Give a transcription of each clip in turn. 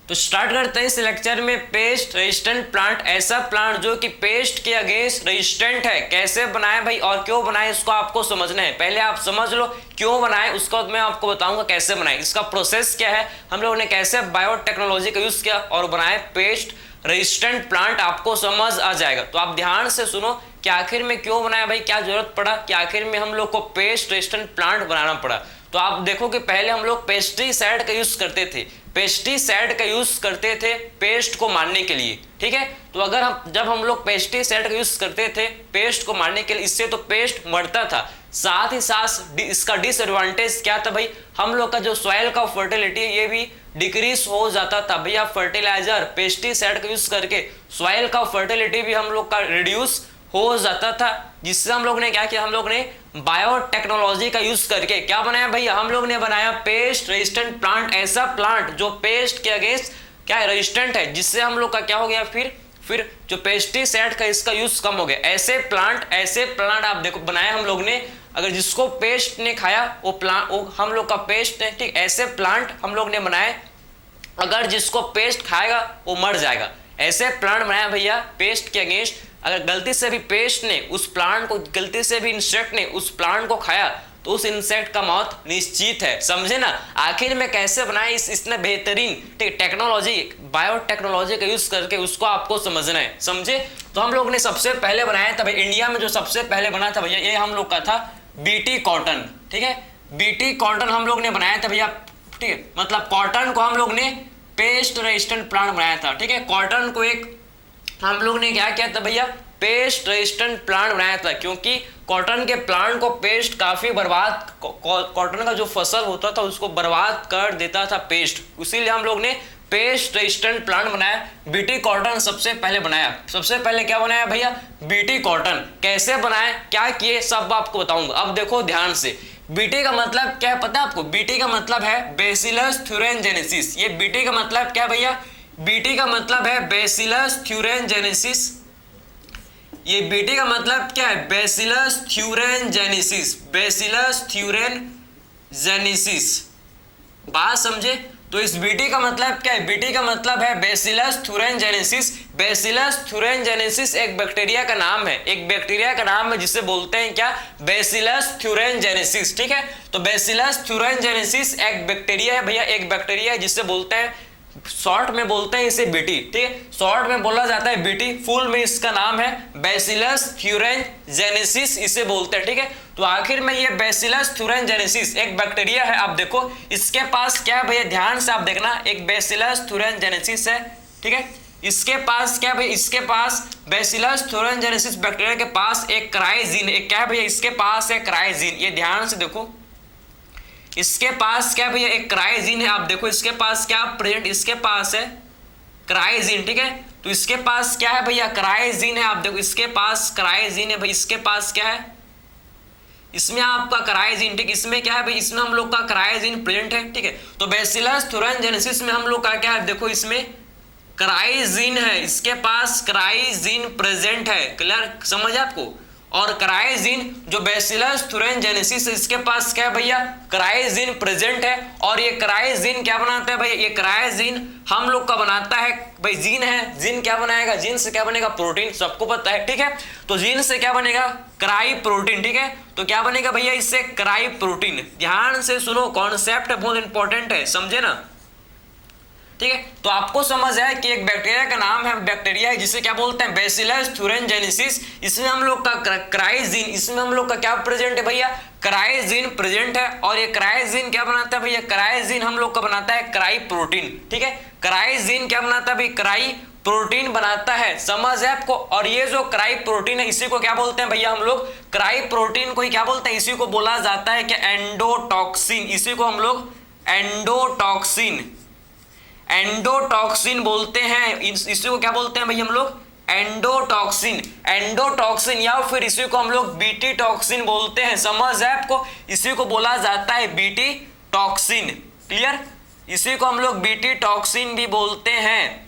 तो स्टार्ट करते हैं इस लेक्चर में। पेस्ट रेजिस्टेंट प्लांट, ऐसा प्लांट जो कि पेस्ट के अगेंस्ट रेजिस्टेंट है। कैसे बनाए भाई और क्यों बनाए इसको आपको समझना है। पहले आप समझ लो क्यों बनाए, उसका मैं आपको बताऊंगा कैसे बनाए, इसका प्रोसेस क्या है, हम लोगों ने कैसे बायोटेक्नोलॉजी का यूज किया और बनाए पेस्ट रेजिस्टेंट प्लांट, आपको समझ आ जाएगा। तो आप ध्यान से सुनो कि आखिर में क्यों बनाया भाई, क्या जरूरत पड़ा कि आखिर में हम लोग को पेस्ट रेजिस्टेंट प्लांट बनाना पड़ा। तो आप देखो कि पहले हम लोग पेस्टिसाइड का यूज करते थे, पेस्टिसाइड का यूज करते थे पेस्ट को मारने के लिए, ठीक है। तो अगर जब हम लोग पेस्टिसाइड का यूज करते थे पेस्ट को मारने के लिए, इससे तो पेस्ट मरता था, साथ ही साथ इसका डिसएडवांटेज क्या था भाई, हम लोग का जो सॉइल का फर्टिलिटी ये भी डिक्रीज हो जाता था। भैया फर्टिलाइजर पेस्टिसाइड का यूज करके सॉइल का फर्टिलिटी भी हम लोग का रिड्यूस हो जाता था, जिससे हम लोग ने क्या किया, हम लोग ने बायोटेक्नोलॉजी का यूज करके क्या बनाया भैया, हम लोग ने बनाया पेस्ट रेजिस्टेंट प्लांट। ऐसा प्लांट जो पेस्ट के अगेंस्ट क्या है, रेजिस्टेंट है, जिससे हम लोग का क्या हो गया, फिर जो पेस्टिसाइड का इसका यूज कम हो गया। ऐसे प्लांट आप देखो बनाए हम लोग ने, अगर जिसको पेस्ट ने खाया वो प्लांट, वो हम लोग का पेस्ट है, ठीक। ऐसे प्लांट हम लोग ने बनाए, अगर जिसको पेस्ट खाएगा वो मर जाएगा। ऐसे प्लांट बनाया भैया पेस्ट के अगेंस्ट, अगर गलती से भी पेस्ट ने उस प्लांट को, गलती से भी इंसेक्ट ने उस प्लांट को खाया तो उस इंसेक्ट का मौत निश्चित है, समझे ना। आखिर में कैसे बनाए इसने बेहतरीन टेक्नोलॉजी, बायोटेक्नोलॉजी का यूज करके, उसको आपको समझना है, समझे। तो हम लोग ने सबसे पहले बनाया था भाई, इंडिया में जो सबसे पहले बना था भैया ये हम लोग का था बीटी कॉटन, ठीक है। बीटी कॉटन हम लोग ने बनाया था भैया, ठीक है, मतलब कॉटन को हम लोग ने पेस्ट रेजिस्टेंट प्लांट बनाया था, ठीक है। कॉटन को एक हम लोग ने क्या किया था भैया, पेस्ट रेजिस्टेंट प्लांट बनाया था, क्योंकि कॉटन के प्लांट को पेस्ट काफी बर्बाद, कॉटन का जो फसल होता था उसको बर्बाद कर देता था पेस्ट, इसीलिए हम लोग ने पेस्ट रेजिस्टेंट प्लांट बनाया। बीटी कॉटन सबसे पहले बनाया, सबसे पहले क्या बनाया भैया, बीटी कॉटन। कैसे बनाया, क्या किए, सब आपको बताऊंगा। अब देखो ध्यान से, बीटी का मतलब क्या है पता है आपको, बीटी का मतलब है बेसिलस थ्यूरेनजेनेसिस। ये बीटी का मतलब क्या भैया, बीटी का मतलब है बेसिलस थ्यूरेनजेनेसिस। ये बीटी का मतलब क्या है, बेसिलस थ्यूरेनजेनेसिस, बेसिलस थ्यूरेनजेनेसिस, बात समझे। तो इस बीटी का मतलब क्या है, बीटी का मतलब है बेसिलस थ्यूरेनजेनेसिस। बेसिलस थ्यूरेनजेनेसिस एक बैक्टीरिया का नाम है, एक बैक्टीरिया का नाम है जिसे बोलते हैं क्या, बेसिलस थ्यूरेनजेनेसिस, ठीक है। तो बेसिलस थ्यूरेनजेनेसिस एक बैक्टीरिया है भैया, एक बैक्टीरिया है जिसे बोलते हैं, शॉर्ट में बोलते हैं इसे बीटी, ठीक है, शॉर्ट में बोला जाता है बीटी, फुल में इसका नाम है बेसिलस थ्यूरेनजेनेसिस, इसे बोलते हैं, ठीक है। तो आखिर में ये बेसिलस थ्यूरेनजेनेसिस एक बैक्टीरिया है। आप देखो इसके पास क्या है भैया, ध्यान से आप देखना, एक बेसिलस थ्यूरेनजेनेसिस है, ठीक है। इसके पास क्या भैया, इसके पास बेसिलस थ्यूरेनजेनेसिस बैक्टीरिया के पास एक क्राइजीन, एक क्या है भैया, इसके पास है क्राइजीन। ये ध्यान से देखो, इसके पास क्या भैया, एक क्राइजीन है। आप देखो इसके पास क्या प्रेजेंट, इसके पास है क्राइजीन, ठीक है। तो इसके पास क्या है भैया, क्राइजीन है। आप देखो इसके पास क्राइजीन है भाई, इसके पास क्या है, इसमें आपका क्राइजीन, ठीक, इसमें क्या है भाई, इसमें हम लोग का क्राइजीन प्रेजेंट है, ठीक है। तो बेसिलस थ्यूरेनजेनेसिस में हम लोग का क्या है, देखो इसमें क्राइजीन है, इसके पास क्राइजीन प्रेजेंट है, क्लियर, समझ आपको। और क्राइजीन जो बेसिलस थ्यूरेनजेनेसिस, इसके पास क्या है भैया, क्राइजीन प्रेजेंट है। और ये क्राइजीन क्या बनाता है भैया, ये क्राइजीन हम लोग का बनाता है भाई, जीन है, जीन क्या बनाएगा, जीन से क्या बनेगा, प्रोटीन, सबको पता है, ठीक है। तो जीन से क्या बनेगा, क्राई प्रोटीन, ठीक है। तो क्या बनेगा भैया, इससे क्राई प्रोटीन। ध्यान से सुनो, कॉन्सेप्ट बहुत इंपॉर्टेंट है, समझे ना, ठीक है। तो आपको समझ आया कि एक बैक्टीरिया का नाम है, बैक्टीरिया है जिसे क्या बोलते हैं, बेसिलस थ्यूरेनजेनेसिस। इसमें हम लोग का क्राइजीन, इसमें हम लोग का क्या प्रेजेंट है भैया, क्राइजीन प्रेजेंट है। और ये क्राइजीन क्या बनाता है भैया, क्राइजीन हम लोग का बनाता है क्राई प्रोटीन, ठीक है। क्राइजीन क्या बनाता है भाई, क्राई प्रोटीन बनाता है, समझ है आपको। और ये जो क्राई प्रोटीन है इसी को क्या बोलते हैं भैया, हम लोग क्राई प्रोटीन को ही क्या बोलते हैं, इसी को बोला जाता है कि एंडोटॉक्सिन, इसी को हम लोग एंडोटॉक्सिन, एंडोटॉक्सिन बोलते हैं। इसी को क्या बोलते हैं भाई हम लोग, एंडोटॉक्सिन, एंडोटॉक्सिन, या फिर इसी को हम लोग बीटी टॉक्सिन बोलते हैं, समझ है आपको। इसी को बोला जाता है बीटी टॉक्सिन, क्लियर, इसी को हम लोग बीटी टॉक्सिन भी बोलते हैं,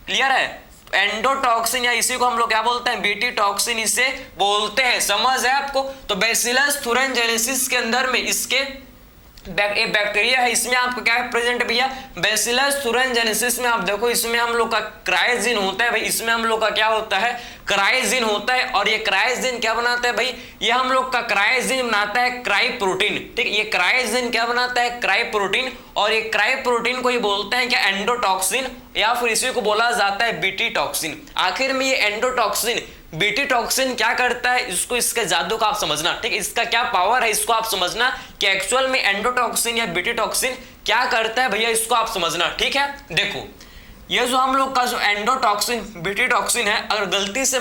क्लियर है। एंडोटॉक्सिन या इसी को हम लोग क्या बोलते हैं, बीटी टॉक्सिन इसे बोलते हैं, समझ है आपको। तो बेसिलस थ्यूरेनजेनेसिस के अंदर में इसके ये बैक्टीरिया है, इसमें आपको क्या है प्रेजेंट भैया, बैसिलस thuringiensis में आप देखो इसमें हम लोग का क्राइजिन होता है भाई, इसमें हम लोग का क्या होता है क्राइजिन होता है। और ये क्राइजिन क्या बनाता है भाई, ये हम लोग का क्राइजिन बनाता है क्राई प्रोटीन, ठीक है। ये क्राइजिन क्या बनाता है क्राई प्रोटीन, और ये क्राई प्रोटीन को ही बोलते हैं क्या एंडोटॉक्सिन, या फिर इसी को बोला जाता है बीटी टॉक्सिन। आखिर में ये एंडोटॉक्सिन बीटी टॉक्सिन क्या करता है, इसको इसके जादू का आप समझना, ठीक है। इसका क्या पावर है इसको आप समझना कि एक्चुअल में एंडोटॉक्सिन या बीटी टॉक्सिन क्या करता है भैया, इसको आप समझना, ठीक है। देखो ये जो हम लोग का जो एंडोटॉक्सिन बीटी टॉक्सिन है, अगर गलती से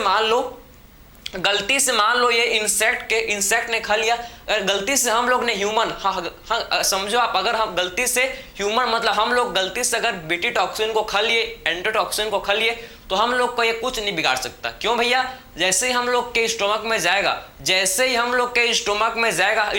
मान लो ये इंसेक्ट ने खा लिया, अगर गलती से हम लोग ने ह्यूमन, हाँ समझो आप, अगर हम गलती से ह्यूमन मतलब हम लोग गलती से अगर बीटी टॉक्सिन को खा लिए, एंडोटॉक्सिन को खा लिए, तो हम लोग को ये कुछ नहीं बिगाड़ सकता। क्यों भैया, जैसे ही हम लोग के स्टोमक में जाएगा,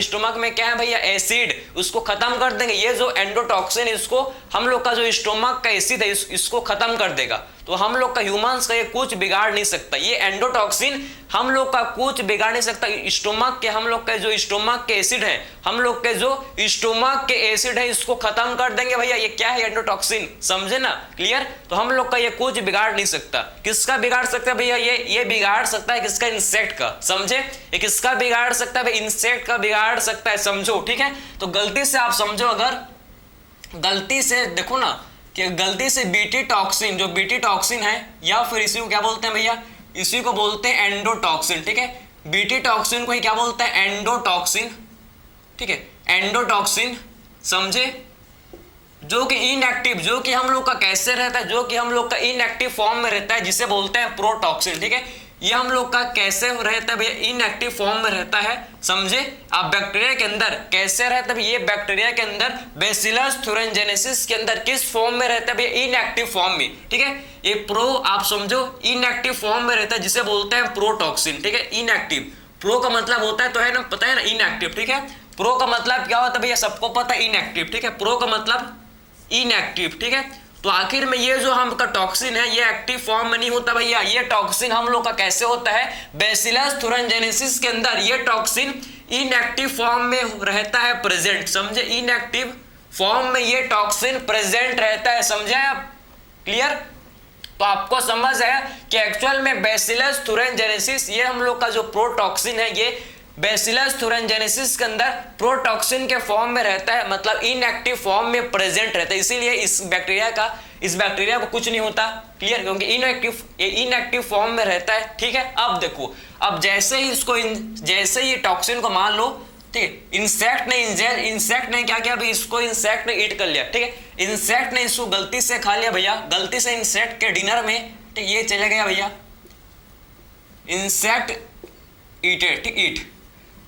स्टोमक में क्या है भैया एसिड, उसको खत्म कर देंगे। ये जो एंडोटॉक्सिन इसको हम लोग का जो स्टोमक का एसिड है इसको खत्म कर देगा, तो हम लोग का ह्यूमंस का ये कुछ बिगाड़ नहीं सकता। ये एंडोटॉक्सिन हम लोग का कुछ बिगाड़ नहीं सकता। स्टोमक के हम लोग के जो स्टोमक के एसिड है, हम लोग के जो स्टोमक के एसिड है इसको खत्म कर देंगे भैया। ये क्या है एंडोटॉक्सिन, समझे ना, क्लियर। तो हम लोग का ये कुछ बिगाड़ नहीं सकता। किसका बिगाड़ सकता है भैया, ये बिगाड़ सकता है किसका, इंसेक्ट का, समझे। ये किसका बिगाड़ सकता है भाई, इंसेक्ट का बिगाड़ सकता है, समझो, ठीक है। तो गलती से आप समझो, अगर गलती से देखो ना कि गलती से बीटी टॉक्सिन, जो बीटी टॉक्सिन है, या फिर इसी को क्या बोलते हैं भैया, इसी को बोलते हैं एंडोटॉक्सिन, ठीक है। बीटी टॉक्सिन को ही क्या बोलते हैं एंडोटॉक्सिन, ठीक है, एंडोटॉक्सिन, समझे। जो कि इनएक्टिव, जो कि हम लोग का कैसे रहता है, जो कि हम लोग का इनएक्टिव फॉर्म में रहता है, जिसे बोलते हैं प्रोटॉक्सिन, ठीक है। ये हम लोग का कैसे रहता है भैया, इनएक्टिव फॉर्म में रहता है, समझे। अब बैक्टीरिया के अंदर कैसे रहता है, ये बैक्टीरिया के अंदर बैसिलस thuringiensis के अंदर किस फॉर्म में रहता है भैया, इनएक्टिव फॉर्म में, ठीक है। ये प्रो आप समझो इनएक्टिव फॉर्म में रहता है, जिसे बोलते हैं प्रोटॉक्सिन, ठीक है। इनएक्टिव, प्रो का मतलब होता है तो है ना, पता है ना, इनएक्टिव, ठीक है। प्रो का मतलब क्या होता है भैया, सबको पता है, इनएक्टिव, ठीक है। प्रो का मतलब इनएक्टिव, ठीक है। तो आखिर में ये जो हम का टॉक्सिन है ये एक्टिव फॉर्म में नहीं होता भैया। ये टॉक्सिन हम लोग का कैसे होता है, बैसिलस thuringiensis के अंदर ये टॉक्सिन इनएक्टिव फॉर्म में रहता है प्रेजेंट, समझे। इनएक्टिव फॉर्म में ये टॉक्सिन प्रेजेंट रहता है, समझे आप, क्लियर। तो आपको समझ आया कि एक्चुअल में बैसिलस thuringiensis ये हम लोग का जो प्रोटॉक्सिन है, ये बैसिलस thuringiensis के अंदर प्रोटॉक्सिन के फॉर्म में रहता है, मतलब इनएक्टिव फॉर्म में प्रेजेंट रहता है। इसीलिए इस बैक्टीरिया को कुछ नहीं होता, क्लियर, क्योंकि इनएक्टिव फॉर्म में रहता है, ठीक है। अब देखो, अब जैसे ही टॉक्सिन को मान लो, ठीक है, इंसेक्ट ने क्या किया भाई, इसको इंसेक्ट ने ईट कर लिया, ठीक है। इंसेक्ट ने इसको गलती से खा लिया भैया, गलती से इंसेक्ट के डिनर में, ठीक, ये चले गया भैया, इंसेक्ट ईटेड, ठीक, ईट।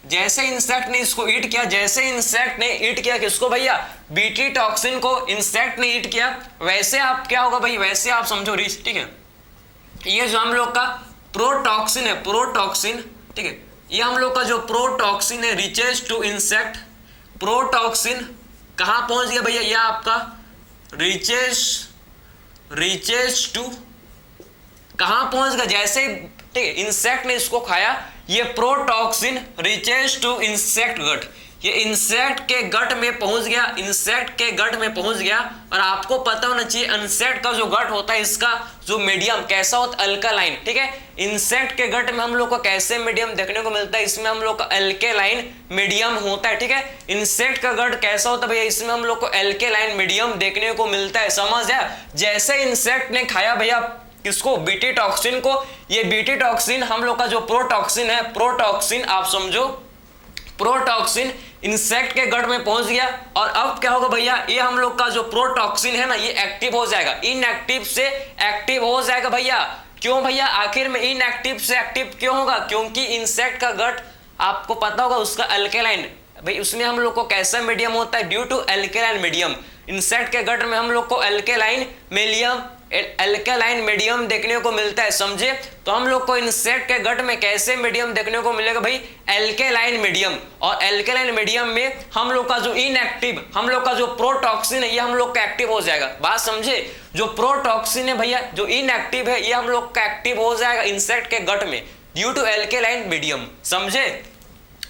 जैसे इंसेक्ट ने इसको ईट किया, जैसे इंसेक्ट ने ईट किया किसको भैया, बीटी टॉक्सिन को इंसेक्ट ने ईट किया, वैसे आप क्या होगा भाई, वैसे आप समझो रीच, ठीक है। ये जो हम लोग का प्रोटॉक्सिन है, प्रोटॉक्सिन, ठीक है, ये हम लोग का जो प्रोटॉक्सिन है रीचेस टू इंसेक्ट, प्रोटॉक्सिन कहां पहुंच गया भैया, ये आपका रीचेस टू कहां पहुंच गया, जैसे, ठीक है, इंसेक्ट ने इसको खाया, ये protoxin reaches to insect gut, ये इंसेक्ट के गट में पहुंच गया, इंसेक्ट के गट में पहुंच गया। और आपको पता होना चाहिए इंसेक्ट का जो गट होता है, इसका जो मीडियम कैसा होता है, अल्कालाइन, ठीक है। इंसेक्ट के गट में हम लोग को कैसे मीडियम देखने को मिलता है, इसमें हम लोग का अल्केलाइन मीडियम होता है, ठीक है। इंसेक्ट का गट कैसा होता है भैया, इसमें हम लोग को अल्केलाइन मीडियम देखने को मिलता है, समझ आया। जैसे इंसेक्ट ने खाया भैया किसको, बीटी टॉक्सिन को, ये बीटी टॉक्सिन हम लोग का जो प्रोटॉक्सिन है, प्रोटॉक्सिन आप समझो, प्रोटॉक्सिन इंसेक्ट के गट में पहुंच गया। और अब क्या होगा भैया, ये हम लोग का जो प्रोटॉक्सिन है ना, ये एक्टिव हो जाएगा, इनएक्टिव से एक्टिव हो जाएगा भैया। क्यों भैया, आखिर में इनएक्टिव से एक्टिव क्यों होगा, क्योंकि इंसेक्ट का गट आपको पता होगा उसका अल्केलाइन, भाई उसमें हम लोग को कैसा मीडियम होता है, due to alkaline medium. Insect के गट में हम लोग को अल्केलाइन मीडियम देखने को मिलता है, समझे। तो हम लोग को इंसेक्ट के गट में कैसे मीडियम देखने को मिलेगा भाई, अल्केलाइन मीडियम। और अल्केलाइन मीडियम में हम लोग का जो इनएक्टिव, हम लोग का जो प्रोटॉक्सिन है, ये हम लोग का एक्टिव हो जाएगा, बात समझे। जो प्रोटॉक्सिन है भैया, जो इनएक्टिव है, ये हम लोग का एक्टिव हो जाएगा इंसेक्ट के गट में ड्यू टू अल्केलाइन मीडियम, समझे।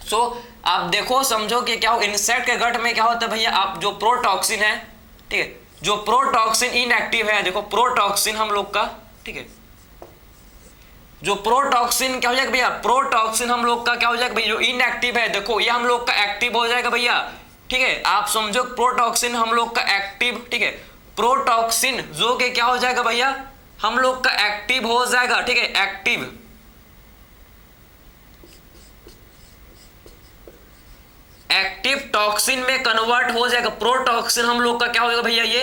सो आप देखो समझो कि क्या हो, इंसेक्ट के गट में क्या होता है भैया, आप जो प्रोटॉक्सिन है, ठीक है, जो प्रोटॉक्सिन इनएक्टिव है, देखो प्रोटॉक्सिन हम लोग का, ठीक है, जो प्रोटॉक्सिन क्या हो जाएगा भैया, प्रोटॉक्सिन हम लोग का क्या हो जाएगा भैया, जो इनएक्टिव है देखो ये हम लोग का एक्टिव हो जाएगा भैया, ठीक है, आप समझो प्रोटॉक्सिन हम लोग का एक्टिव, ठीक है, प्रोटॉक्सिन जो कि क्या हो जाएगा भैया, हम लोग का एक्टिव हो जाएगा, ठीक है, एक्टिव, एक्टिव टॉक्सिन में कन्वर्ट हो जाएगा, प्रोटॉक्सिन हम लोग का क्या हो जाएगा भैया, ये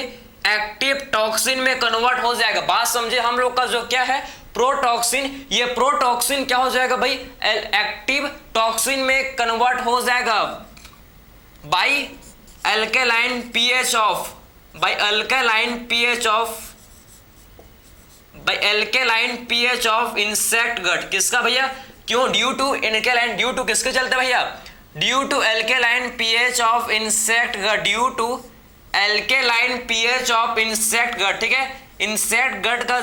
एक्टिव टॉक्सिन में कन्वर्ट हो जाएगा। बात समझे, हम लोग का जो क्या है प्रोटॉक्सिन, ये प्रोटॉक्सिन क्या हो जाएगा भाई, एक्टिव टॉक्सिन में कन्वर्ट हो जाएगा by alkaline pH of, by alkaline pH of, by alkaline pH of insect gut, किसका भैया, क्यों, due to alkaline, due to किसके चलते भैया, due to alkaline pH of insect gut, due to alkaline pH of insect gut, ठीक है, insect गट का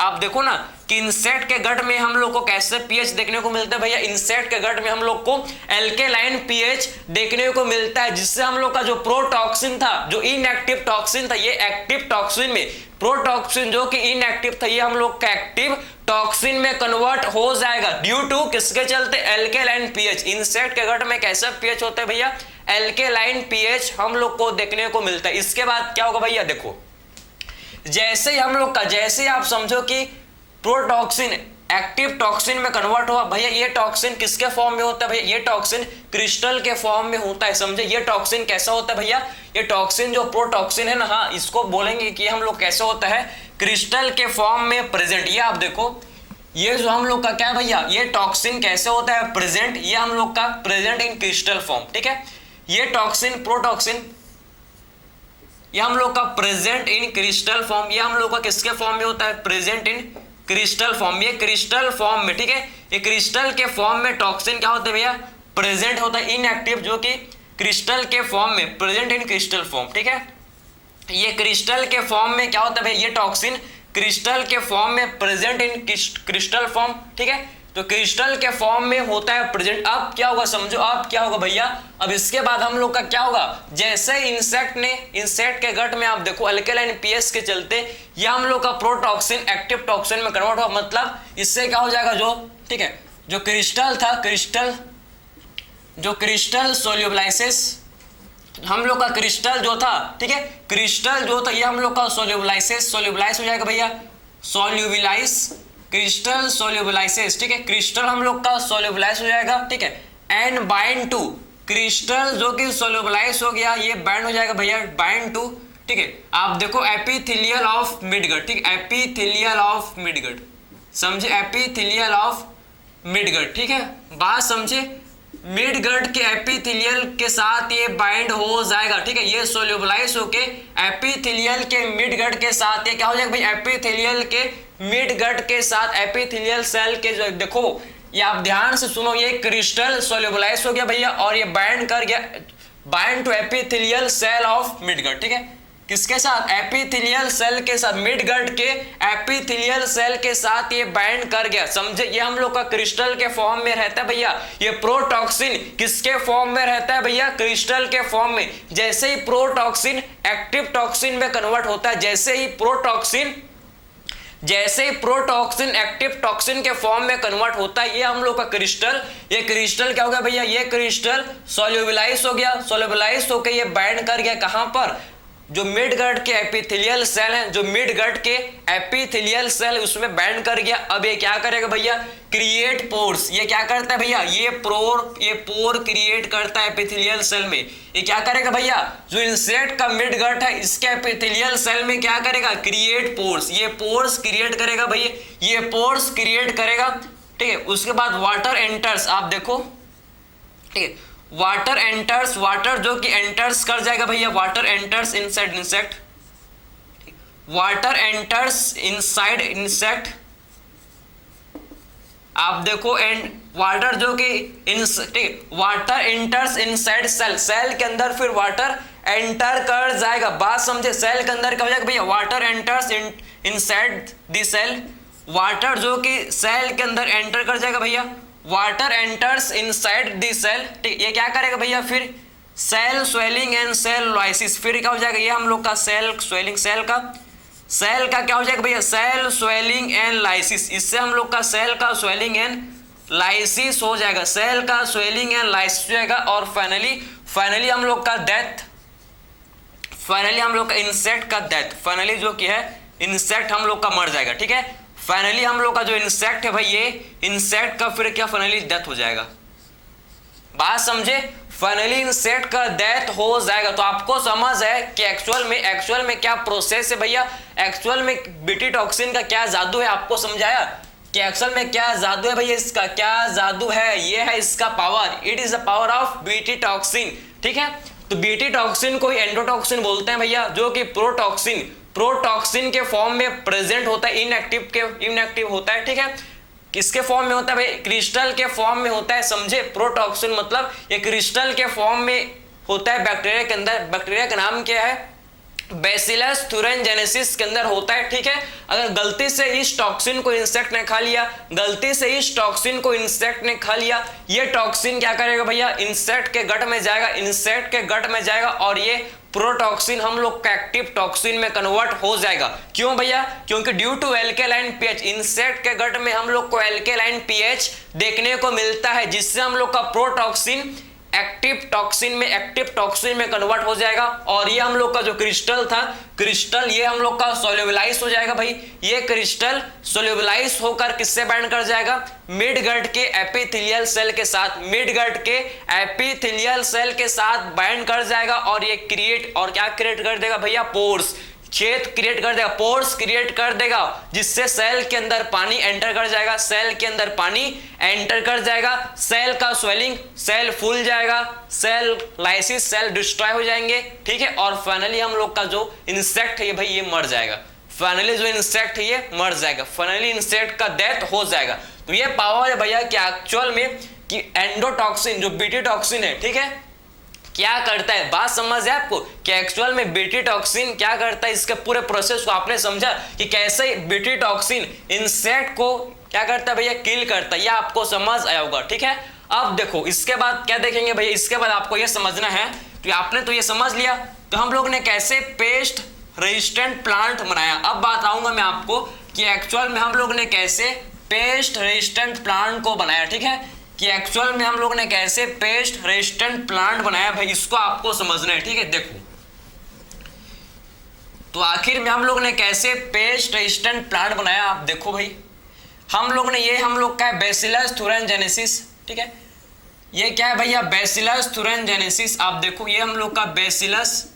आप देखो ना कि इंसेक्ट के गट में हम लोग को कैसे पीएच देखने को मिलता है भैया, इंसेक्ट के गट में हम लोग को अल्कलाइन पीएच देखने को मिलता है, जिससे हम लोग का जो प्रोटॉक्सिन था, जो इनएक्टिव टॉक्सिन था, ये एक्टिव टॉक्सिन में, प्रोटॉक्सिन जो कि इनएक्टिव था, ये हम लोग का एक्टिव टॉक्सिन में कन्वर्ट हो जाएगा, ड्यू टू किसके चलते, अल्कलाइन पीएच। इंसेक्ट के गट में कैसा पीएच होता है भैया, अल्कलाइन पीएच हम लोग को देखने को मिलता है। इसके बाद क्या होगा भैया, देखो जैसे ही हम लोग का, जैसे आप समझो कि प्रोटॉक्सिन एक्टिव टॉक्सिन में कन्वर्ट हुआ भैया, ये टॉक्सिन किसके फॉर्म में होता है भैया, ये टॉक्सिन क्रिस्टल के फॉर्म में होता है, समझे, ये टॉक्सिन कैसा होता है भैया, ये टॉक्सिन जो प्रोटॉक्सिन है ना, हाँ इसको बोलेंगे कि हम लोग कैसे होता है, क्रिस्टल के फॉर्म में प्रेजेंट। ये आप देखो, ये जो हम लोग का क्या है भैया, ये टॉक्सिन कैसे होता है प्रेजेंट, ये हम लोग का प्रेजेंट इन क्रिस्टल फॉर्म, ठीक है, ये टॉक्सिन प्रोटॉक्सिन ये हम लोग का प्रेजेंट इन क्रिस्टल फॉर्म, ये हम लोग का किसके फॉर्म में होता है, प्रेजेंट इन क्रिस्टल फॉर्म, ये क्रिस्टल फॉर्म में, ठीक है, ये क्रिस्टल के फॉर्म में टॉक्सिन क्या होता है भैया, प्रेजेंट होता है, इनएक्टिव जो कि क्रिस्टल के फॉर्म में, प्रेजेंट इन क्रिस्टल फॉर्म, ठीक है, ये क्रिस्टल के फॉर्म में क्या होता है भैया, ये टॉक्सिन क्रिस्टल के फॉर्म में प्रेजेंट इन क्रिस्टल फॉर्म, ठीक है, तो क्रिस्टल के फॉर्म में होता है प्रेजेंट। अब क्या होगा समझो, अब क्या होगा भैया, अब इसके बाद हम लोग का क्या होगा, जैसे इंसेक्ट के गट में आप देखो अल्कलाइन पीएच के चलते ये हम लोग का प्रोटॉक्सिन एक्टिव टॉक्सिन में कन्वर्ट हुआ, मतलब इससे क्या हो जाएगा, जो ठीक है, जो क्रिस्टल था, जो क्रिस्टल सोल्यूबलाइसिस, हम लोग का क्रिस्टल जो था, ठीक है, क्रिस्टल जो था ये हम लोग का सोल्यूबलाइज हो जाएगा भैया, सोल्यूबलाइज, क्रिस्टल सोल्यूबलाइसिस, ठीक है, क्रिस्टल हम लोग का सोल्यूबलाइज हो जाएगा, ठीक है, एंड बाइंड टू, क्रिस्टल जो कि सोल्यूबलाइज हो गया ये बाइंड हो जाएगा भैया, बाइंड टू, ठीक है, आप देखो एपिथेलियल ऑफ मिडगट, ठीक, एपिथेलियल ऑफ मिडगट, समझे, एपिथेलियल ऑफ मिडगट, ठीक है, बात समझे, मिडगट के एपिथेलियल के साथ ये बाइंड हो जाएगा, ठीक है, ये सोल्यूबलाइज होके एपिथेलियल के मिडगट के साथ ये क्या हो जाएगा भाई, एपिथेलियल के मिडगट के साथ एपिथेलियल सेल के, जो देखो ये आप ध्यान से सुनो, ये क्रिस्टल सोल्यूबलाइज हो गया भैया और ये बाइंड कर गया, bind to epithelial cell of midgut, ठीक है, किसके साथ, एपिथेलियल सेल के साथ, मिडगट के एपिथेलियल सेल के साथ ये बाइंड कर गया, समझे, ये हम लोग का क्रिस्टल के फॉर्म में रहता है भैया, ये प्रोटॉक्सिन किसके फॉर्म में रहता है भैया, क्रिस्टल के फॉर्म में, जैसे ही प्रोटॉक्सिन एक्टिव टॉक्सिन में कन्वर्ट होता है, जैसे ही प्रोटॉक्सिन एक्टिव टॉक्सिन के फॉर्म में कन्वर्ट होता है, ये हम लोग का क्रिस्टल, ये क्रिस्टल क्या हो गया भैया, ये क्रिस्टल सोल्यूबलाइज हो गया, सोल्यूबलाइज होकर ये बाइंड कर गया कहां पर, जो मिडगट के एपिथेलियल सेल है, जो मिडगट के एपिथेलियल सेल उसमें बाइंड कर गया। अब ये क्या करेगा भैया, क्रिएट पोर्स, ये क्या करता है भैया, ये पोर क्रिएट करता है एपिथेलियल सेल में, ये क्या करेगा भैया, जो इंसेक्ट का मिडगट है इसके एपिथेलियल सेल में क्या करेगा, क्रिएट पोर्स, ये पोर्स क्रिएट करेगा भैया, ये पोर्स क्रिएट करेगा, ठीक है, उसके बाद वाटर एंटर्स, आप देखो, ठीक है, वाटर एंटर्स, वाटर जो कि एंटर्स कर जाएगा भैया, water enters inside insect, water enters inside insect, आप देखो, एंड वाटर जो कि water enters inside cell, cell के अंदर फिर वाटर एंटर कर जाएगा, बात समझे, सेल के अंदर क्या हो जाएगा भैया, water enters inside the cell, water जो कि सेल के अंदर एंटर कर जाएगा भैया, water enters inside the cell, ठीक, ये क्या करेगा भैया, फिर cell swelling and cell lysis, फिर क्या हो जाएगा, ये हम लोग का सेल स्वेलिंग, सेल का क्या हो जाएगा भैया, सेल स्वेलिंग एंड लाइसिस, इससे हम लोग का सेल का स्वेलिंग एंड लाइसिस हो जाएगा, सेल का स्वेलिंग एंड लाइसिस हो जाएगा। और फाइनली हम लोग का डेथ, फाइनली हम लोग का इंसेक्ट का डेथ, फाइनली जो कि है इंसेक्ट हम लोग का मर जाएगा, ठीक है। फाइनली हम लोग का जो इंसेक्ट है भाई, ये इंसेक्ट का फिर क्या फाइनली डेथ हो जाएगा, बात समझे, फाइनली इंसेक्ट का डेथ हो जाएगा। तो आपको समझ है कि एक्चुअल में क्या प्रोसेस है भैया, एक्चुअल में बीटी टॉक्सिन का क्या जादू है, आपको समझाया कि एक्चुअल में क्या जादू है भैया, इसका क्या जादू है, ये है इसका power, it is the power of BT toxin, ठीक है। तो बीटी टॉक्सिन को एंडोटॉक्सिन बोलते हैं भैया, जो कि प्रोटॉक्सिन के फॉर्म में प्रेजेंट होता है, इनएक्टिव होता है, ठीक है। किसके फॉर्म में होता है भाई, क्रिस्टल के फॉर्म में होता है, समझे। प्रोटॉक्सिन मतलब ये क्रिस्टल के फॉर्म में होता है बैक्टीरिया के अंदर, बैक्टीरिया का नाम क्या है, बैसिलस thuringiensis के अंदर होता है, ठीक है। अगर गलती से इस टॉक्सिन को इंसेक्ट ने खा लिया, ये टॉक्सिन क्या करेगा भैया, इंसेक्ट के गट में जाएगा, और ये प्रोटॉक्सिन हम लोग का एक्टिव टॉक्सिन में कन्वर्ट हो जाएगा। क्यों भैया, क्योंकि due to alkaline pH, insect के गट में हम लोग को एल्केलाइन पीएच देखने को मिलता है, जिससे हम लोग का प्रोटॉक्सिन एक्टिव टॉक्सिन में कन्वर्ट हो जाएगा। और ये हम लोग का जो क्रिस्टल ये हम लोग का सोल्यूबलाइज हो जाएगा भाई, ये क्रिस्टल सोल्यूबलाइज होकर किससे बाइंड कर जाएगा, मिडगट के एपिथेलियल सेल के साथ, बाइंड कर जाएगा, और ये क्या क्रिएट कर देगा भैया, पोर्स, छेद क्रिएट कर देगा, पोर्स क्रिएट कर देगा, जिससे सेल के अंदर पानी एंटर कर जाएगा, सेल का स्वेलिंग, सेल फूल जाएगा, सेल लाइसिस, सेल डिस्ट्रॉय हो जाएंगे, ठीक है। और फाइनली हम लोग का जो इंसेक्ट है ये भाई, ये मर जाएगा, फाइनली इंसेक्ट का डेथ हो जाएगा। तो ये पावर है भैया कि एक्चुअल में कि एंडोटॉक्सिन जो बीटी टॉक्सिन है, ठीक है, क्या करता है, बात समझ है आपको कि एक्चुअल में बीटी टॉक्सिन क्या करता है, इसके पूरे प्रोसेस को आपने समझा कि कैसे बीटी टॉक्सिन इंसेक्ट को क्या करता है भैया, किल करता है, ये आपको समझ आया होगा, ठीक है। अब देखो इसके बाद क्या देखेंगे भैया, इसके बाद आपको ये समझना है, तो आपने तो ये समझ लिया, तो हम लोग ने कैसे पेस्ट रेजिस्टेंट प्लांट बनाया। अब बात आऊंगा मैं आपको कि एक्चुअल में हम लोग ने कैसे पेस्ट रेजिस्टेंट प्लांट को बनाया, ठीक है, कि एक्चुअल में हम लोग ने कैसे पेस्ट रेजिस्टेंट प्लांट बनाया भाई, इसको आपको समझना है, ठीक है। देखो तो आखिर में हम लोग ने कैसे पेस्ट रेजिस्टेंट प्लांट बनाया, आप देखो भाई, हम लोग का है बैसिलस thuringiensis, ठीक है, ये क्या है भैया, बैसिलस thuringiensis, आप देखो ये हम लोग का बैसिलस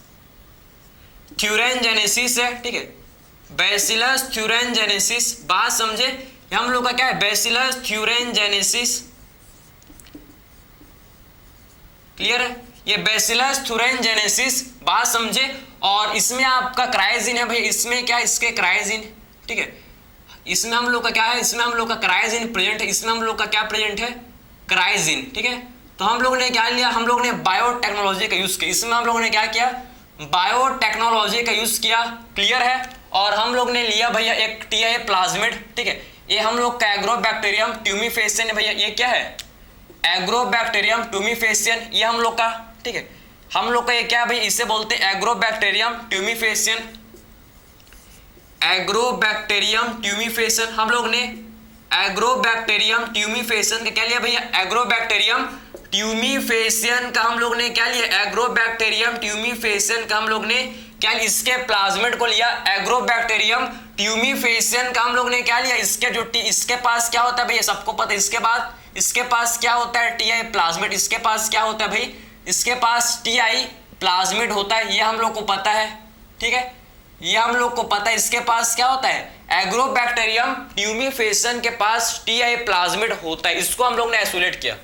thuringiensis है, ठीक है, बैसिलस thuringiensis, बात समझे, हम लोग का क्या है, बैसिलस thuringiensis, क्लियर है, ये बैसिलस thuringiensis, बात समझे। और इसमें आपका क्राइजिन है भाई, इसमें क्या है, इसके क्राइजिन, ठीक है, इसमें हम लोग का क्या है, इसमें हम लोग का क्राइजिन प्रेजेंट है, इसमें हम लोग का क्या प्रेजेंट है, क्राइजिन, ठीक है। तो हम लोग ने क्या लिया, हम लोग ने बायोटेक्नोलॉजी का यूज किया, इसमें हम लोग ने क्या किया, बायोटेक्नोलॉजी का यूज किया, क्लियर है। और हम लोग ने लिया भैया एक टीआई प्लाज्मिड, ठीक है, ये हम लोग का एग्रोबैक्टीरियम ट्यूमीफेसियन है भैया, ये क्या है, एग्रोबैक्टीरियम ट्यूमीफेसियन, ये हम लोग का, ठीक है, हम लोग का ये क्या भाई, इसे बोलते हैं एग्रोबैक्टीरियम ट्यूमीफेसियन, हम लोग ने एग्रोबैक्टीरियम ट्यूमीफेसियन का क्या लिया भैया, एग्रोबैक्टीरियम ट्यूमीफेसियन का हम लोग ने क्या लिया, एग्रोबैक्टीरियम ट्यूमीफेसियन का हम लोग ने क्या, इसके प्लाज्मिड को लिया, एग्रोबैक्टीरियम ट्यूमीफेसियन का हम लोग ने क्या लिया, इसके पास क्या होता है भैया, सबको पता है, इसके पास क्या होता है, टीआई प्लाज्मिड, इसके पास क्या होता है भाई, इसके पास टीआई प्लाज्मिड होता है, ये हम लोग को पता है, ठीक है, ये हम लोग को पता है, इसके पास क्या होता है, एग्रोबैक्टीरियम ट्यूमीफेसियन के पास टीआई प्लाज्मिड होता है, इसको हम लोग ने आइसोलेट किया,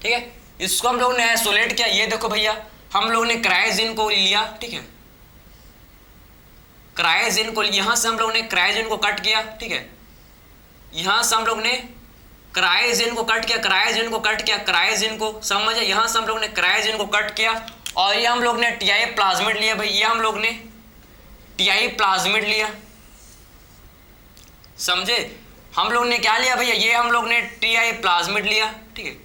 ठीक है, इसको हम लोग ने आइसोलेट किया। ये देखो भैया, हम लोग ने क्राइजिन को लिया, ठीक है, क्राइजिन को, यहां से हम लोग ने क्राइजिन को कट किया, ठीक है, यहां से हम लोग ने क्राइजिन को कट किया, क्राइजिन को समझे, यहां से हम लोग ने क्राइजिन को कट किया, और ये हम लोग ने टीआई प्लाज्मिड लिया भाई, ये हम लोग ने टीआई प्लाज्मिड लिया, समझे, हम लोग ने क्या लिया भैया, ये हम लोग ने टीआई प्लाज्मिड लिया, ठीक है,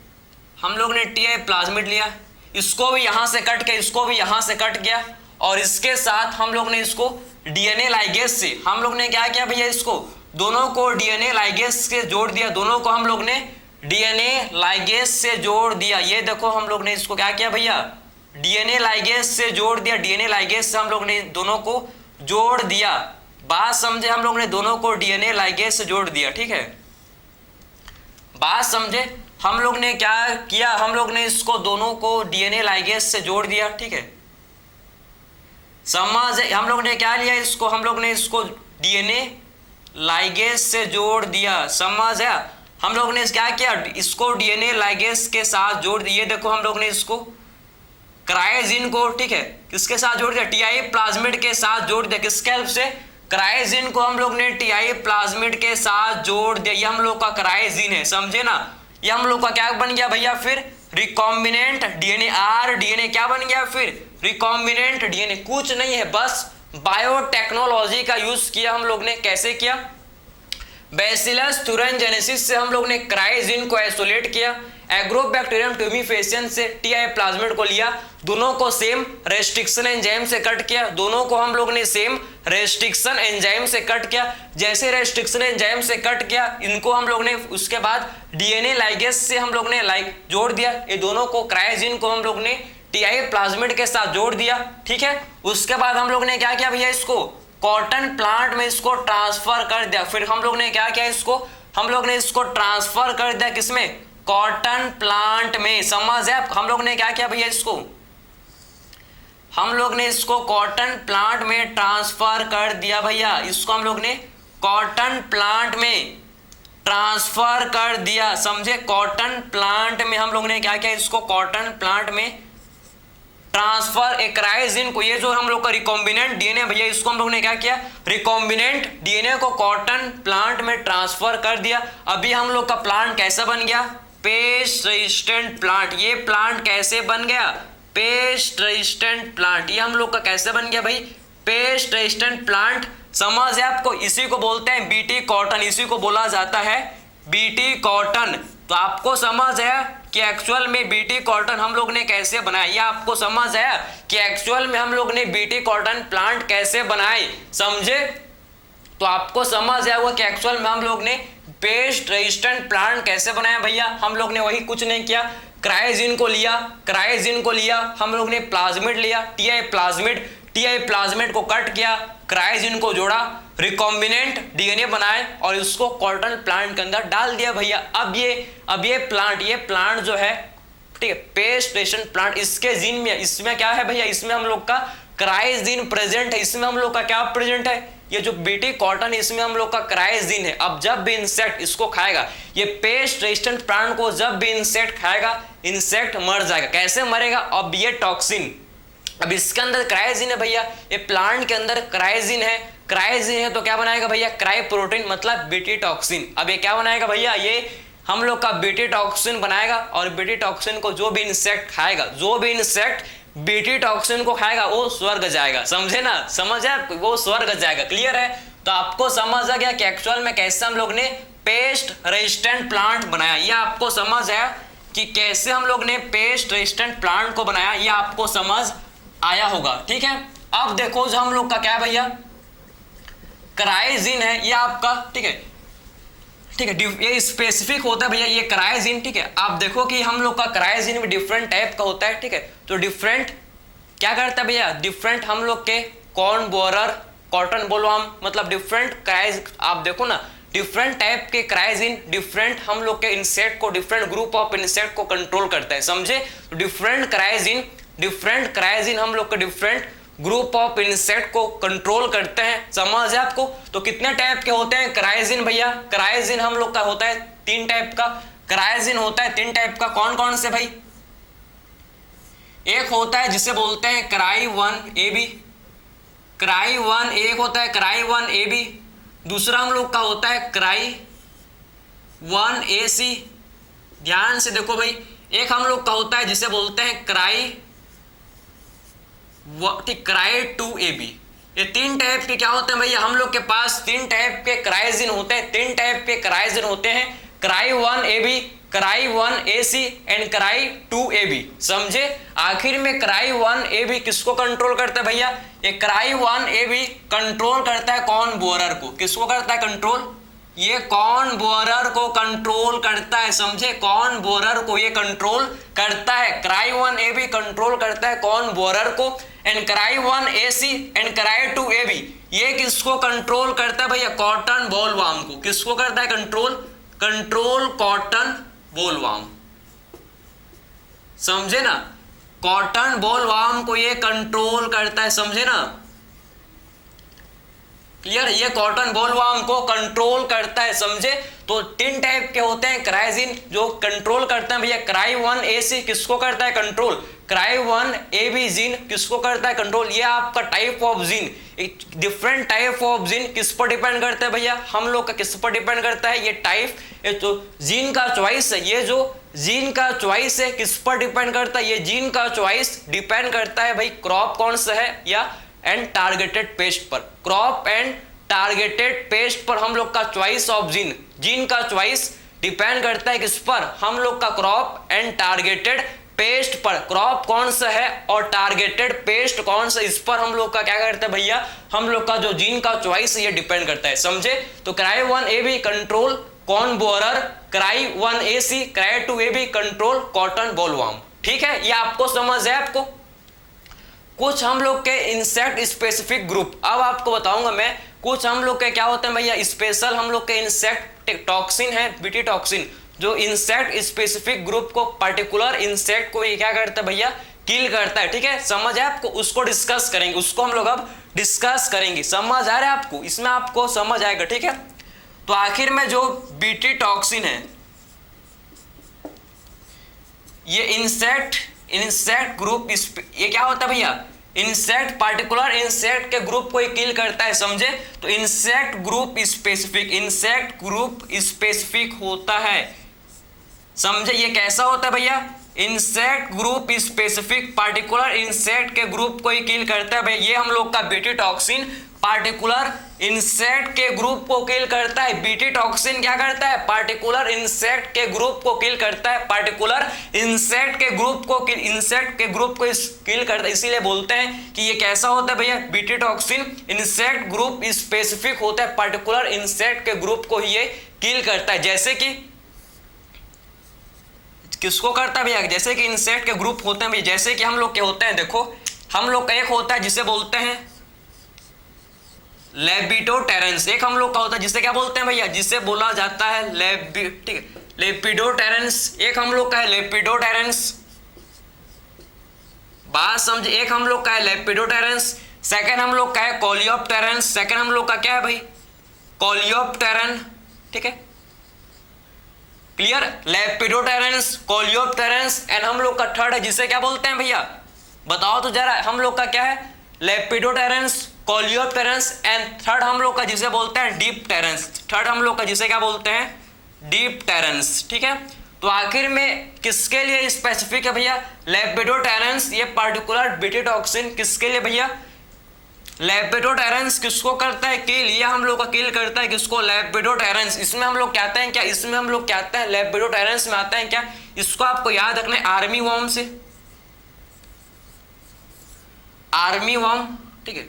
हम लोग ने टीआई प्लाज्मिड लिया, इसको भी यहां से कट के, इसको भी यहां से कट गया, और इसके साथ हम लोग ने इसको डीएनए लाइगेज से हम लोग ने क्या किया भैया, इसको दोनों को डीएनए लाइगेज से जोड़ दिया, दोनों को हम लोग ने डीएनए लाइगेज से जोड़ दिया। ये देखो हम लोग ने इसको क्या किया भैया, डीएनए लाइगेज से जोड़ दिया, डीएनए लाइगेज से हम लोग ने दोनों को जोड़ दिया। बात समझे, हम लोग ने दोनों को डीएनए लाइगेज से जोड़ दिया, ठीक है, बात समझे। हम लोग ने क्या किया, हम लोग ने इसको दोनों को डीएनए लाइगेज से जोड़ दिया, ठीक है, समझ। हम लोग ने क्या लिया, इसको हम लोग ने इसको डीएनए लाइगेज से जोड़ दिया, समझ आया। हम लोग ने क्या किया, इसको डीएनए लाइगेज के साथ जोड़ दिया। ये देखो हम लोग ने इसको क्रायोजीन को, ठीक है, किसके साथ जोड़ दिया, टीआई प्लाज्मिड के साथ जोड़ दिया। किसके हेल्प से, क्रायोजीन को हम लोग ने टीआई प्लाज्मिड के साथ जोड़ दिया। ये हम लोग का क्रायोजीन है, समझे ना। ये हम लोग का क्या बन गया भैया, फिर रिकॉम्बिनेंट डीएनए। आर डीएनए क्या बन गया, फिर रिकॉम्बिनेंट डीएनए। कुछ नहीं है, बस बायोटेक्नोलॉजी का यूज किया हम लोग ने। कैसे किया, बैसिलस थुरिनजेनेसिस से हम लोग ने क्रायोजीन को आइसोलेट किया, एग्रोबैक्टीरियम ट्यूमीफेसियन से टीआई प्लाज्मिड को लिया, दोनों को सेम रेस्ट्रिक्शन एंजाइम से कट किया, दोनों को हम लोग ने सेम रेस्ट्रिक्शन एंजाइम से कट किया। जैसे रेस्ट्रिक्शन एंजाइम से कट किया, इनको हम लोग ने उसके बाद डीएनए लाइगेज से हम लोग ने जोड़ दिया। ये दोनों को, क्रायोजीन को हम लोग ने टीआई प्लाज्मिड के साथ जोड़ दिया, ठीक है। उसके बाद हम लोग ने क्या किया भैया, इसको कॉटन प्लांट में इसको ट्रांसफर कर दिया। फिर हम लोग ने क्या किया, इसको हम लोग ने इसको ट्रांसफर कर दिया, किसमें, कॉटन प्लांट में, समझ है। हम लोग ने क्या किया भैया, इसको हम लोग ने इसको कॉटन प्लांट में ट्रांसफर कर दिया भैया। इसको हम लोग ने कॉटन प्लांट में ट्रांसफर कर दिया, समझे। कॉटन प्लांट में हम लोग ने क्या किया, इसको कॉटन प्लांट में ट्रांसफर। एक क्रायोजीन को, ये जो हम लोग का रिकॉम्बिनेंट डीएनए भैया, इसको हम लोग ने क्या किया, रिकॉम्बिनेंट डीएनए को कॉटन प्लांट में ट्रांसफर कर दिया। अभी हम लोग का प्लांट कैसा बन गया, पेस्ट रेजिस्टेंट प्लांट। ये प्लांट कैसे बन गया, पेस्ट रेजिस्टेंट प्लांट। ये हम लोग का कैसे बन गया भाई, पेस्ट रेजिस्टेंट प्लांट, समझ है आपको। इसी को बोलते हैं बीटी कॉटन, इसी को बोला जाता है बीटी कॉटन। तो आपको समझ आया कि एक्चुअल में बीटी कॉटन हम लोग ने कैसे बनाया। ये आपको समझ आया कि एक्चुअल में हम लोग ने बीटी कॉटन प्लांट कैसे बनाए, समझे। तो आपको समझ आया हुआ कि एक्चुअल में हम लोग ने पेस्ट रेजिस्टेंट प्लांट कैसे बनाया भैया। हम लोग ने वही कुछ नहीं किया, क्रायोजीन को लिया, क्रायोजीन को लिया, हम लोग ने प्लाज्मिड लिया, टीआई प्लाज्मिड, टीआई प्लाज्मिड को कट किया, क्रायोजीन को जोड़ा, रिकॉम्बिनेंट डीएनए बनाए और इसको कॉटन प्लांट के अंदर डाल दिया भैया। अब ये प्लांट जो है, ठीक है, पेस्ट रेजिस्टेंट प्लांट, इसके जीन में, इसमें क्या है भैया, इसमें हम लोग का क्रायोजीन प्रेजेंट है। इसमें हम लोग का क्या प्रेजेंट है, ये जो बीटी कॉटन, इसमें हम लोग का क्रायोजीन है। अब जब भी इंसेक्ट इसको खाएगा, ये पेस्ट रेजिस्टेंट प्लांट को जब भी इंसेक्ट खाएगा, इंसेक्ट मर जाएगा। कैसे मरेगा, अब ये टॉक्सिन, अब इसके अंदर क्रायोजीन है भैया, ये प्लांट के अंदर क्रायोजीन है, क्रायोजीन है तो क्या बनाएगा भैया, क्रायो प्रोटीन, मतलब बीटी टॉक्सिन। अब ये क्या बनाएगा भैया, ये हम लोग का बीटी टॉक्सिन बनाएगा। और बीटी टॉक्सिन को जो भी इंसेक्ट खाएगा, जो भी इंसेक्ट बीटी टॉक्सिन को खाएगा, वो स्वर्ग जाएगा, समझे ना, समझ है, वो स्वर्ग जाएगा। क्लियर है। तो आपको समझ आ गया कि एक्चुअल में कैसे हम लोग ने पेस्ट रेजिस्टेंट प्लांट बनाया। ये आपको समझ आया कि कैसे हम लोग ने पेस्ट रेजिस्टेंट प्लांट को बनाया, ये आपको समझ आया होगा, ठीक है। अब देखो जो हम लोग का क्या भैया, क्रायोजीन है, ये आपका, ठीक है, ठीक है, ये स्पेसिफिक होता है भैया, ये क्रायोजीन, ठीक है। आप देखो कि हम लोग का क्रायोजीन भी डिफरेंट टाइप का होता है, ठीक है। तो डिफरेंट क्या करता है भैया, डिफरेंट हम लोग के कॉर्न बोरर, कॉटन बोलो हम, मतलब डिफरेंट क्रायोजीन, आप देखो ना, डिफरेंट टाइप के क्रायोजीन डिफरेंट हम लोग के इंसेक्ट को, डिफरेंट ग्रुप ऑफ इंसेक्ट को कंट्रोल करता है, समझे। डिफरेंट क्रायोजीन हम लोग के डिफरेंट ग्रुप ऑफ इंसेक्ट को कंट्रोल करते हैं, समझ है आपको। तो कितने टाइप के होते हैं क्रायोजीन भैया, क्रायोजीन हम लोग का होता है 3 टाइप का, क्रायोजीन होता है 3 टाइप का। कौन कौन से भाई, एक होता है जिसे बोलते हैं क्राई 1 AB, क्राई 1 एक होता है क्राई 1 AB, दूसरा हम लोग का होता है क्राई 1 AC। ध्यान से देखो भाई, एक हम लोग का होता है जिसे बोलते हैं क्राई 2 AB, ये तीन टाइप के क्या होते हैं भैया, हम लोग के पास तीन टाइप के क्राइजिन होते हैं, तीन टाइप के क्राइजिन होते हैं, cry 1AB, cry 1AC and cry 2AB। समझे? आखिर में क्राई 1AB किसको कंट्रोल करता है भैया, ये क्राई 1AB कंट्रोल करता है कौन बोरर को, किसको करता है कंट्रोल, ये कौन बोरर को कंट्रोल करता है। समझे? कौन बोरर को ये कंट्रोल करता है, क्राई 1AB कंट्रोल करता है कौन बोरर को, and cry 1AC and cry 2AB ये किसको कंट्रोल करता है भैया, कॉटन बोलवर्म को। किसको करता है कंट्रोल, कंट्रोल कॉटन बोलवर्म। समझे ना? कॉटन बोलवर्म को ये कंट्रोल करता है, समझे ना? क्लियर? ये कॉटन बोलवर्म को कंट्रोल करता है। समझे? तो तीन टाइप के होते हैं क्राइजिन जो कंट्रोल करते हैं भैया, क्राई 1AC किसको करता है कंट्रोल, क्राई 1AB जीन किसको करता है कंट्रोल। ये आपका टाइप ऑफ जीन, एक डिफरेंट टाइप ऑफ जीन किस पर डिपेंड करता है भैया, हम लोग का किस पर डिपेंड करता है, ये टाइप, ये तो जीन का चॉइस है, ये जो जीन का चॉइस है किस पर डिपेंड करता है, ये जीन का चॉइस डिपेंड करता है भाई क्रॉप कौन सा है या एंड टारगेटेड पेस्ट पर, क्रॉप एंड टारगेटेड पेस्ट पर हम लोग का चॉइस ऑफ जीन, जीन का चॉइस डिपेंड करता है किस पर, हम लोग का क्रॉप एंड टारगेटेड पेस्ट पर, क्रॉप कौन सा है और टारगेटेड पेस्ट कौन सा, इस पर हम लोग का क्या करता है भैया, हम लोग का जो जीन का चॉइस ये डिपेंड करता है। समझे? तो क्राई 1AB कंट्रोल कौन borer, cry 1AC, cry 2AB control cotton bollworm. ठीक है, ये आपको समझ है आपको। कुछ हम लोग के इंसेक्ट स्पेसिफिक ग्रुप, अब आपको बताऊंगा मैं कुछ हम लोग के क्या होते हैं भैया स्पेशल हम लोग के इंसेक्ट टॉक्सिन है, बीटी टॉक्सिन, जो इंसेक्ट स्पेसिफिक ग्रुप को, पर्टिकुलर इंसेक्ट को ये क्या करता है भैया, किल करता है। ठीक है, समझ है आपको? उसको डिस्कस करेंगे, उसको हम लोग अब डिस्कस करेंगे। समझ आ रहा है आपको? इसमें आपको समझ आएगा। ठीक है, तो आखिर में जो बीटी टॉक्सिन है ये इंसेक्ट ग्रुप, ये क्या होता है भैया, इंसेक्ट, पर्टिकुलर इंसेक्ट के ग्रुप को किल करता है। समझे? तो इंसेक्ट ग्रुप स्पेसिफिक होता है। समझे? ये कैसा होता है भैया, insect group specific, particular insect के ग्रुप को ही किल करता है। भाई ये हम लोग का बीटी टॉक्सिन पार्टिकुलर इंसेक्ट के ग्रुप को किल करता है। बीटी टॉक्सिन क्या करता है, पार्टिकुलर इंसेक्ट के ग्रुप को किल करता है, पार्टिकुलर इंसेक्ट के ग्रुप को किल करता है। इसीलिए बोलते हैं कि ये कैसा होता है भैया, BT toxin insect group specific होता है, पार्टिकुलर इंसेक्ट के ग्रुप को ही ये किल करता है। जैसे कि किसको करता है भैया, जैसे कि इंसेक्ट के ग्रुप होते हैं भैया, जैसे कि हम लोग के होते हैं, देखो हम लोग का एक होता है जिसे बोलते हैं लेपिडोप्टेरन्स, एक हम लोग का होता है जिसे क्या बोलते हैं भैया, जिसे बोला जाता है लेपिडोप्टेरन्स, एक हम लोग का है लेपिडोप्टेरन्स, बात समझ, एक हम लोग का है लेपिडोप्टेरन्स, सेकंड हम लोग का है कोलियोप्टेरन्स, सेकंड हम लोग का क्या है भाई, कोलियोप्टेरन। ठीक है, क्लियर, लेपिडोप्टेरन्स, कोलियोप्टेरन्स, एंड हम लोग का थर्ड है जिसे क्या बोलते हैं भैया, बताओ तो जरा, हम लोग का क्या है, लेपिडोप्टेरन्स, कोलियोप्टेरन्स, एंड थर्ड हम लोग का जिसे बोलते हैं डिप्टेरन्स, थर्ड हम लोग का जिसे क्या बोलते हैं, डिप्टेरन्स। ठीक है, तो आखिर में किसके लिए स्पेसिफिक है भैया, लेपिडोप्टेरन्स, ये पार्टिकुलर बीटी टॉक्सिन किसके लिए भैया, लेपिडोप्टेरन्स किसको करता है किल, ये हम लोग का किल करता है किसको, लेपिडोप्टेरन्स। इसमें हम लोग कहते हैं क्या, इसमें हम लोग कहते हैं लेपिडोप्टेरन्स में आता है क्या, इसको आपको याद रखना है आर्मी वॉर्म से, आर्मी वॉर्म। ठीक है,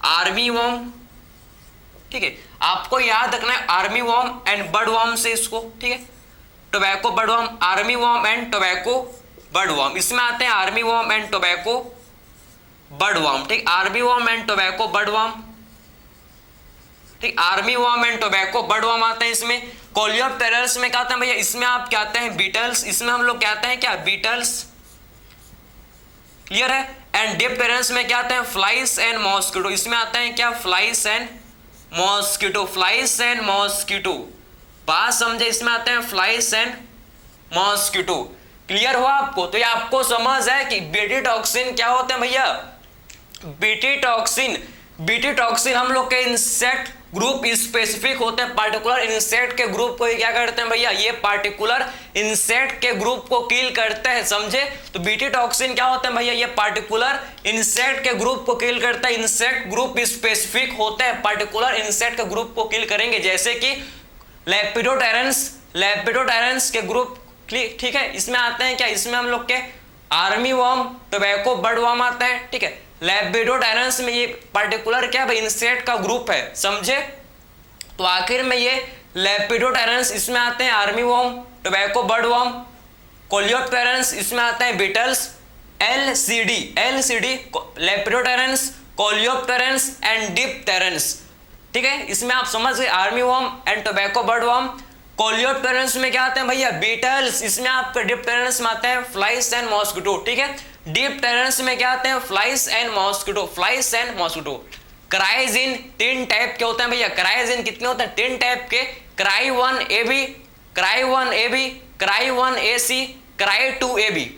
आर्मी वॉर्म, ठीक है, आपको याद रखना है army worm and bird worm से इसको। ठीक है, tobacco bird worm, army worm and tobacco bird worm, इसमें आते हैं army worm and tobacco bird worm. ठीक, army worm and tobacco bird worm, ठीक, army worm and tobacco bird worm आते हैं इसमें। कोलियोप्टेरन्स में क्या आते हैं भैया, इसमें आप कहते हैं बीटल्स, इसमें हम लोग कहते हैं क्या, बीटल्स। क्लियर है, एंड डिप्टेरन्स में क्या आते हैं, फ्लाइज एंड मॉस्किटो, इसमें आते हैं क्या, flies and mosquito, flies and mosquito, बात समझे, इसमें आते हैं फ्लाइज एंड मॉस्किटो। क्लियर हुआ आपको? तो ये आपको समझ है कि बीटी टॉक्सिन क्या होते हैं भैया, बीटी टॉक्सिन हम लोग के इंसेक्ट ग्रुप स्पेसिफिक होते हैं, पार्टिकुलर इंसेक्ट के ग्रुप को क्या करते हैं भैया, ये पार्टिकुलर इंसेक्ट के ग्रुप को किल करते हैं, समझे। तो बीटी टॉक्सिन क्या होते हैं भैया, ये पार्टिकुलर इंसेक्ट के ग्रुप को किल करता है, इंसेक्ट ग्रुप स्पेसिफिक होते हैं, पार्टिकुलर इंसेक्ट के ग्रुप को किल करेंगे, जैसे कि लेपिडोटायरेंस के ग्रुप, ठीक है। इसमें आते हैं क्या, इसमें हम लोग के army worm, tobacco bird worm आता है, ठीक है। लेपिडोटायरेंस में ये पार्टिकुलर क्या है, इंसेक्ट का ग्रुप है, समझे। तो आखिर में ये लेपिडोटायरेंस, इसमें आते हैं army worm, tobacco bird worm, coleopterans, इसमें आते हैं beetles, LCD lepidopterans, coleopterans and dipterans, ठीक है। इसमें आप समझ गए, army worm and tobacco bird worm. Coleopterans में क्या आते हैं भैया, बीटल्स, इसमें आपके डिप्टेरेंस में आते हैं फ्लाइज एंड मॉस्किटो, ठीक है। डिप्टेरेंस में क्या आते हैं, फ्लाइज एंड मॉस्किटो। क्राइजिन 3 टाइप के होते हैं भैया, क्राइजिन कितने होते हैं, 3 टाइप के, cry 1AB, cry 1AB, cry 1AC, cry 2AB।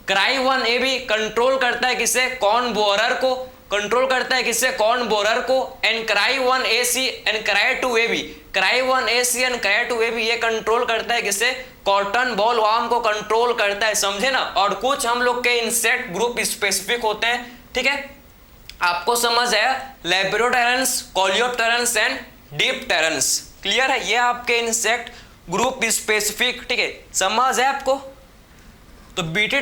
Cry 1AB control करता है किसे, कॉर्न बोरर को, कंट्रोल करता है किससे, कॉर्न बोरर को। And cry 1AC and cry 2AB, cry 1AC and cry 2AB ये कंट्रोल करता है किससे, कॉटन बॉल वर्म को कंट्रोल करता है, समझे ना। और कुछ हम लोग के इंसेक्ट ग्रुप स्पेसिफिक होते हैं, ठीक है। आपको समझ आया, लेपिडोटायरेंस, कोलियोप्टेरेंस एंड डिप्टेरेंस, क्लियर है। ये आपके इंसेक्ट ग्रुप स्पेसिफिक, ठीक है, समझ है आपको। तो बीटी